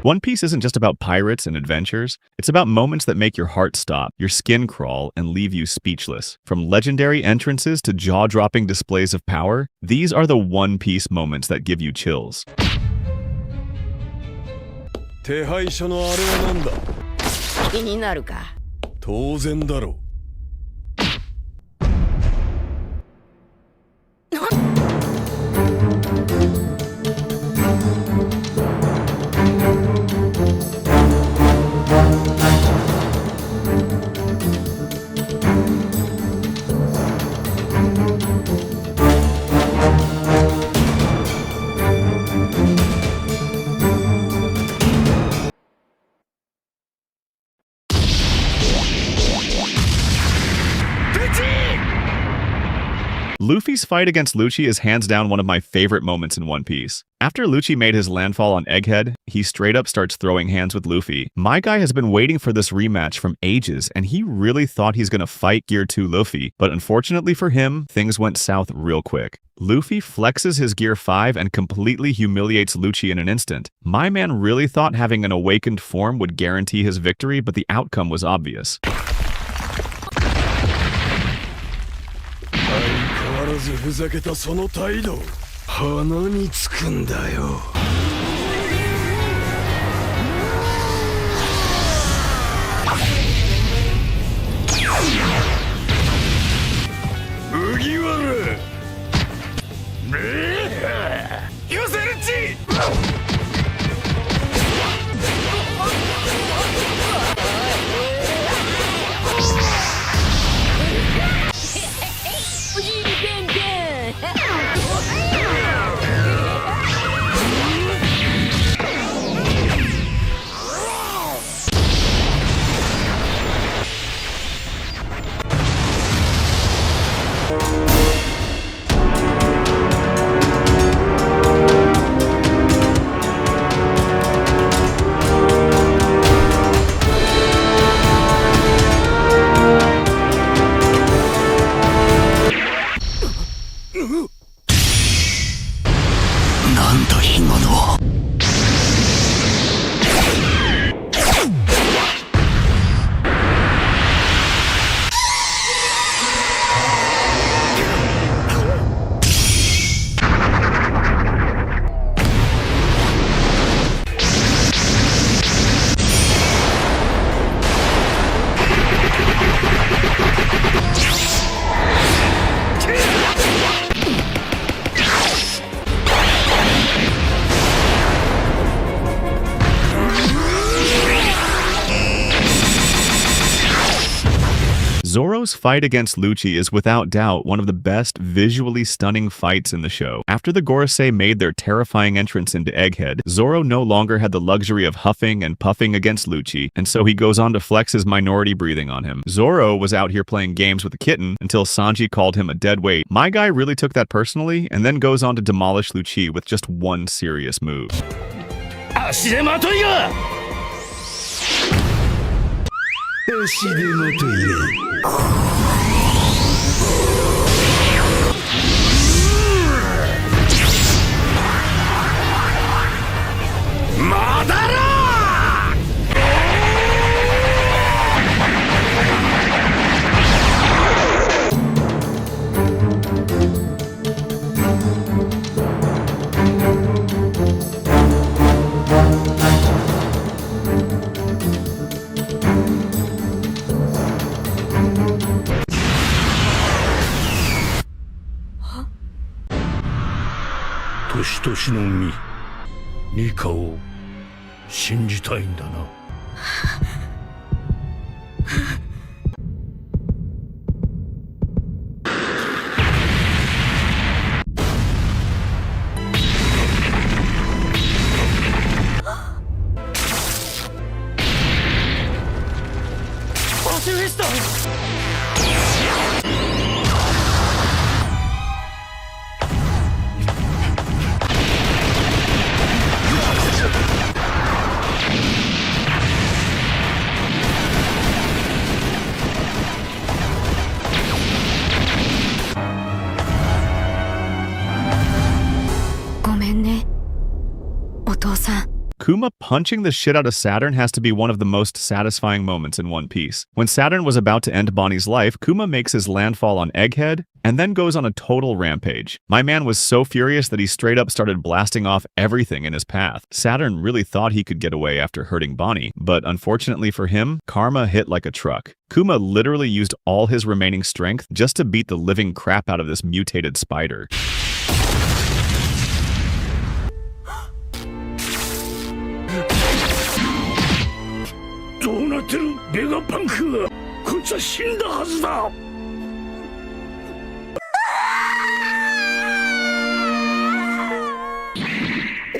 One Piece isn't just about pirates and adventures. It's about moments that make your heart stop, your skin crawl, and leave you speechless. From legendary entrances to jaw-dropping displays of power, these are the One Piece moments that give you chills. 手配書のあれは何だ？気になるか？当然だろう。Luffy's fight against Lucci is hands down one of my favorite moments in One Piece. After Lucci made his landfall on Egghead, he straight up starts throwing hands with Luffy. My guy has been waiting for this rematch from ages, and he really thought he's gonna fight Gear 2 Luffy, but unfortunately for him, things went south real quick. Luffy flexes his Gear 5 and completely humiliates Lucci in an instant. My man really thought having an awakened form would guarantee his victory, but the outcome was obvious. 相変わらずふざけたその態度、鼻につくんだよ。麦わらよせるちなんだ今のは。Zoro's fight against Lucci is without doubt one of the best visually stunning fights in the show. After the Gorosei made their terrifying entrance into Egghead, Zoro no longer had the luxury of huffing and puffing against Lucci, and so he goes on to flex his minority breathing on him. Zoro was out here playing games with the kitten until Sanji called him a dead weight. My guy really took that personally and then goes on to demolish Lucci with just one serious move. 足手まといが足手まといがまだら年々の実ニカを信じたいんだな。パシフィスタ Kuma punching the shit out of Saturn has to be one of the most satisfying moments in One Piece. When Saturn was about to end Bonnie's life, Kuma makes his landfall on Egghead and then goes on a total rampage. My man was so furious that he straight up started blasting off everything in his path. Saturn really thought he could get away after hurting Bonnie, but unfortunately for him, karma hit like a truck. Kuma literally used all his remaining strength just to beat the living crap out of this mutated spider. どうなってるベガパンク。こいつは死んだはずだ。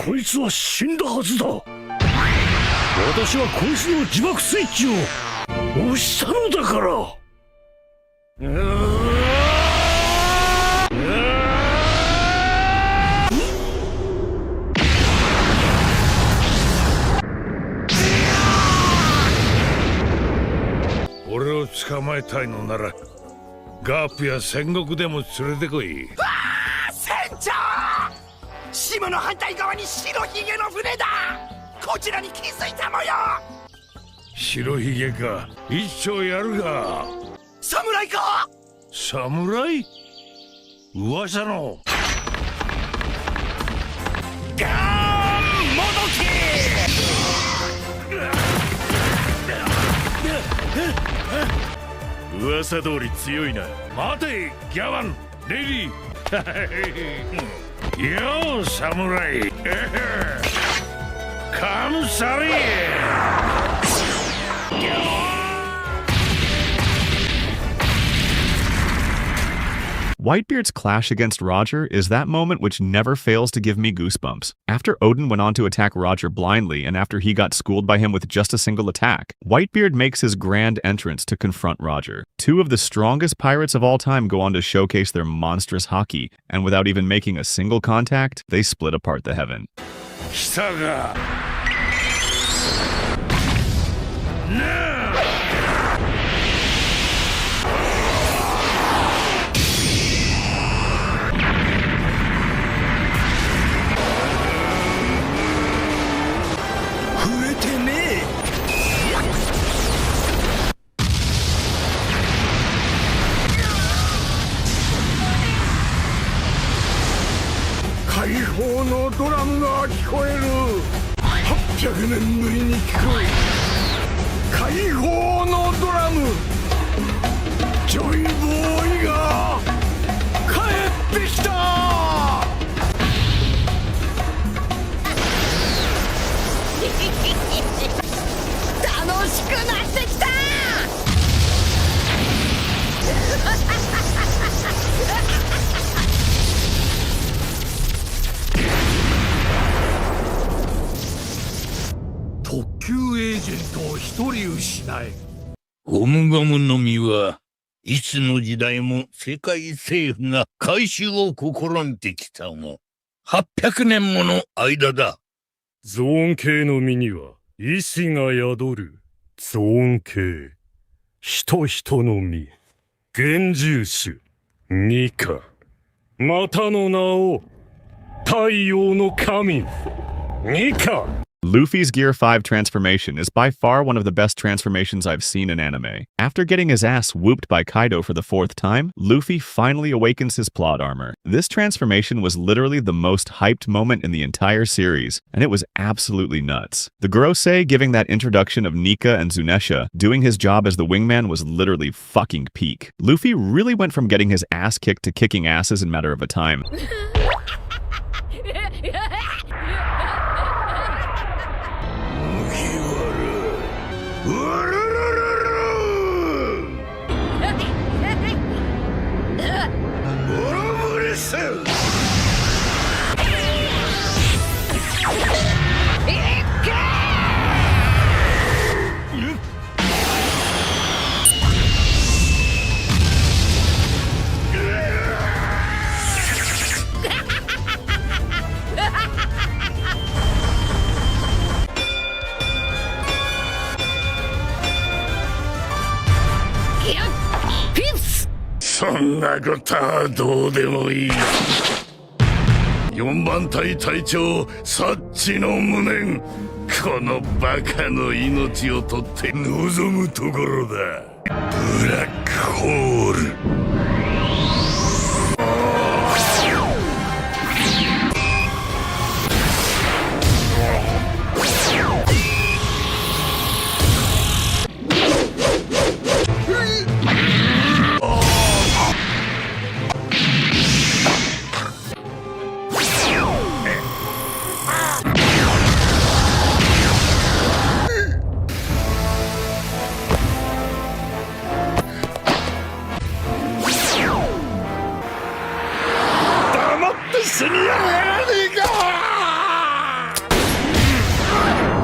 こいつは死んだはずだ。私はこいつの自爆スイッチを押したのだから。俺を捕まえたいのならガープや戦国でも連れてこい。わあ、船長！島の反対側に白ひげの船だ。こちらに気づいたもよ。白ひげか、一丁やるが。侍か？侍？噂のガーンもどけ。噂通り強いな。待てギャワン、レディー。よう侍。カムサリー。Whitebeard's clash against Roger is that moment which never fails to give me goosebumps. After Odin went on to attack Roger blindly and after he got schooled by him with just a single attack, Whitebeard makes his grand entrance to confront Roger. Two of the strongest pirates of all time go on to showcase their monstrous haki, and without even making a single contact, they split apart the heaven. 来たか。なあ。解放のドラムが聞こえる。800年ぶりに聞こえる解放のドラム。ジョイボーイが帰ってきた。楽しくなってきた。特級エージェントを一人失い。ゴムゴムの実はいつの時代も世界政府が回収を試みてきたが800年もの間だ。ゾーン系の実には意志が宿る。ゾーン系人人の実幻獣種ニカ、またの名を太陽の神ニカ。 Luffy's Gear 5 transformation is by far one of the best transformations I've seen in anime. After getting his ass whooped by Kaido for the 4th time, Luffy finally awakens his plot armor. This transformation was literally the most hyped moment in the entire series, and it was absolutely nuts. The Gorosei giving that introduction of Nika and Zunesha doing his job as the wingman was literally fucking peak. Luffy really went from getting his ass kicked to kicking asses in a matter of a time. そんなことはどうでもいい。4番隊隊長サッチの無念、このバカの命を取って望むところだ。ブラックホール。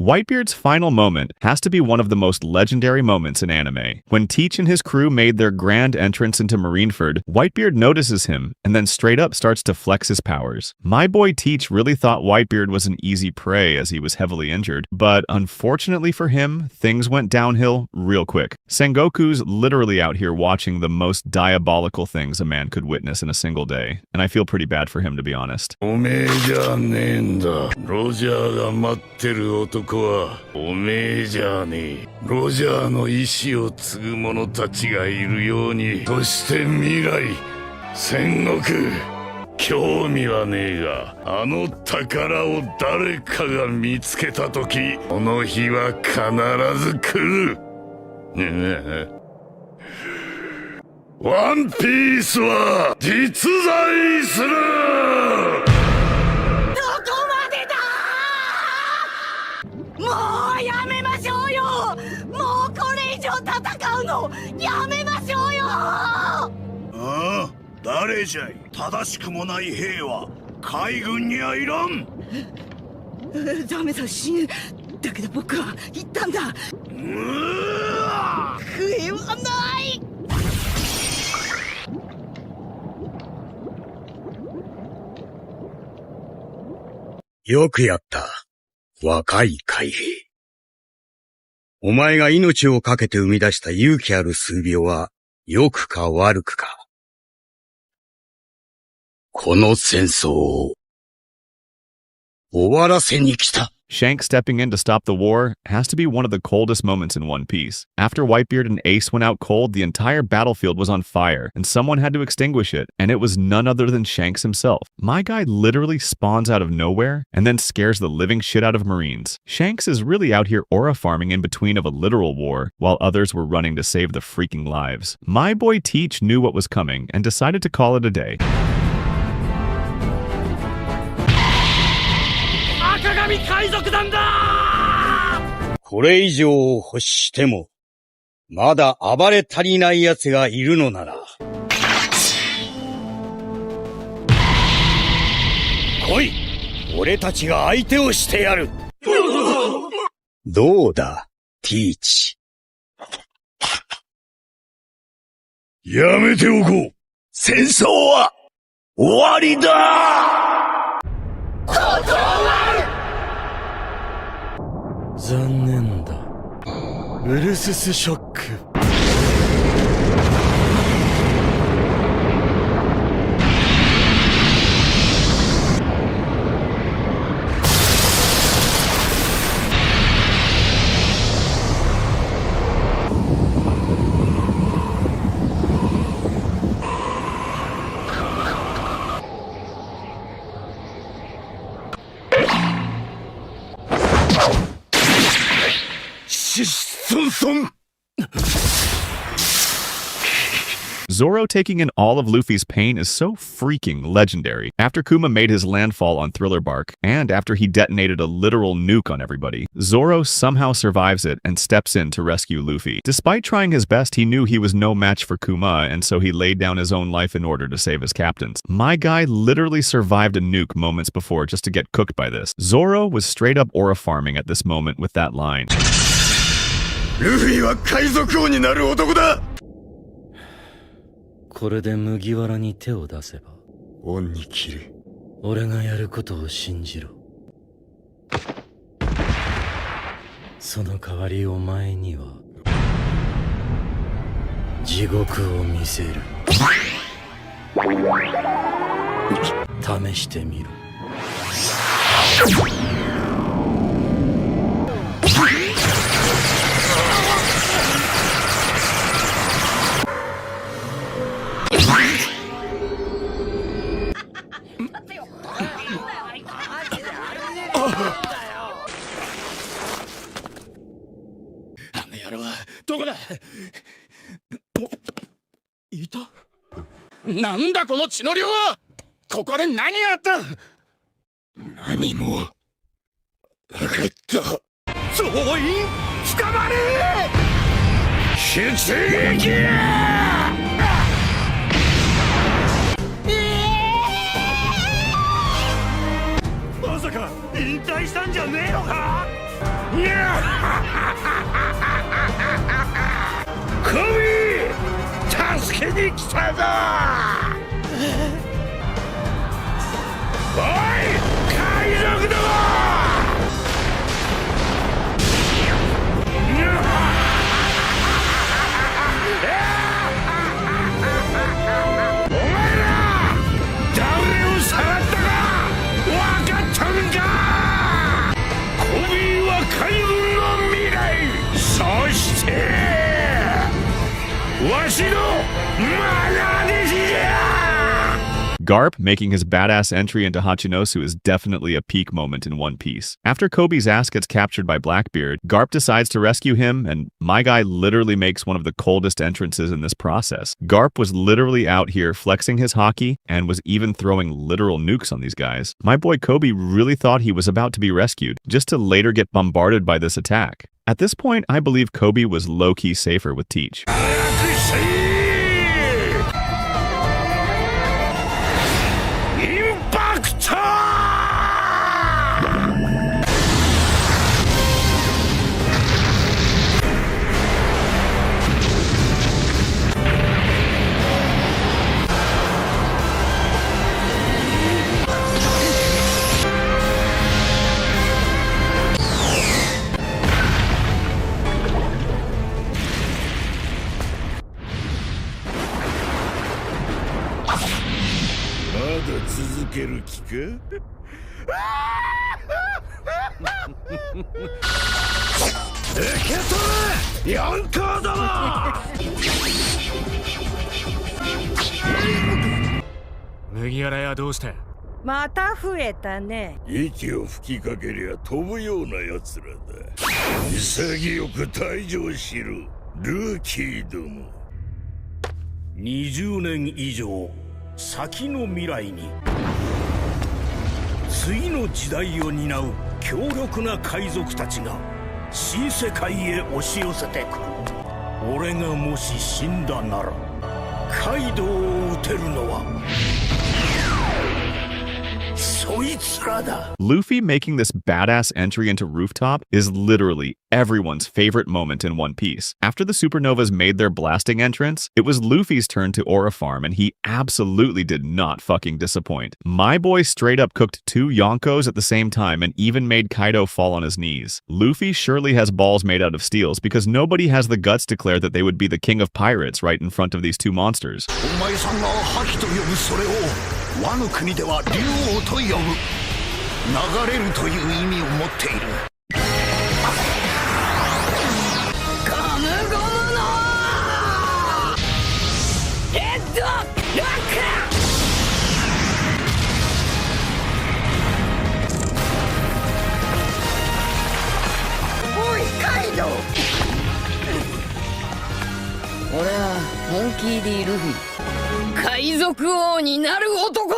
Whitebeard's final moment has to be one of the most legendary moments in anime. When Teach and his crew made their grand entrance into Marineford, Whitebeard notices him and then straight up starts to flex his powers. My boy Teach really thought Whitebeard was an easy prey as he was heavily injured, but unfortunately for him, things went downhill real quick. Sengoku's literally out here watching the most diabolical things a man could witness in a single day, and I feel pretty bad for him, to be honest. おめえじゃねえんだ。ロジャーが待ってる男はおめえじゃねえ。ロジャーの意志を継ぐ者たちがいるように、そして未来、戦国。興味はねえが、あの宝を誰かが見つけたとき、この日は必ず来る。ワンピースは実在する。どこまでだ。もうやめましょうよ。もうこれ以上戦うのやめましょうよ。ああ、誰じゃい。正しくもない兵は海軍にはいらん。ダメだ、死ぬ。だけど僕は言ったんだ。悔いはない。よくやった、若い海兵。お前が命を懸けて生み出した勇気ある数秒は、良くか悪くか。この戦争を、終わらせに来た。Shanks stepping in to stop the war has to be one of the coldest moments in One Piece. After Whitebeard and Ace went out cold, the entire battlefield was on fire, and someone had to extinguish it, and it was none other than Shanks himself. My guy literally spawns out of nowhere, and then scares the living shit out of Marines. Shanks is really out here aura farming in between of a literal war, while others were running to save the freaking lives. My boy Teach knew what was coming, and decided to call it a day. 赤髪海賊団だ。これ以上を欲しても、まだ暴れ足りない奴がいるのなら。来い、俺たちが相手をしてやる。どうだ、ティーチ。やめておこう。戦争は終わりだ。残念だ。ウルススショック。Zoro taking in all of Luffy's pain is so freaking legendary. After Kuma made his landfall on Thriller Bark, and after he detonated a literal nuke on everybody, Zoro somehow survives it and steps in to rescue Luffy. Despite trying his best, he knew he was no match for Kuma, and so he laid down his own life in order to save his captains. My guy literally survived a nuke moments before just to get cooked by this. Zoro was straight up aura farming at this moment with that line. ルフィは海賊王になる男だ。これで麦わらに手を出せば恩に着る。俺がやることを信じろ。その代わりお前には地獄を見せる。試してみろ。あの野郎はどこだ。いた。なんだこの血の量は。ここで何があった。何も分かった。増員捕まれ。出撃。まさか引退したんじゃねえのか。コビー助けに来たぞ。おい海賊ども。お前ら誰をさらったか分かったんか。コビーは海軍の未来。そしてわしの愛弟子じゃ。Garp making his badass entry into Hachinosu is definitely a peak moment in One Piece. After Koby's ass gets captured by Blackbeard, Garp decides to rescue him, and my guy literally makes one of the coldest entrances in this process. Garp was literally out here flexing his haki and was even throwing literal nukes on these guys. My boy Koby really thought he was about to be rescued, just to later get bombarded by this attack. At this point, I believe Koby was low-key safer with Teach. Yonko ども。麦わら屋どうした。また増えたね。息を吹きかけりゃ飛ぶような奴らだ。潔く退場しろ、ルーキーども。20年以上先の未来に次の時代を担う強力な海賊たちが新世界へ押し寄せてくる。俺がもし死んだならカイドウを撃てるのはそいつらだ。 Luffy making this badass entry into Rooftop is literally everyone's favorite moment in One Piece. After the supernovas made their blasting entrance, it was Luffy's turn to Aura Farm, and he absolutely did not fucking disappoint. My boy straight up cooked 2 Yonkos at the same time and even made Kaido fall on his knees. Luffy surely has balls made out of steels because nobody has the guts to declare that they would be the king of pirates right in front of these 2 monsters. お前さんが覇気と呼ぶそれを和の国では竜王と呼ぶ。流れるという意味を持っている。ゴムゴムのヘッドロック。おいカイドウ。俺はモンキー D ルフィ、海賊王になる男だ。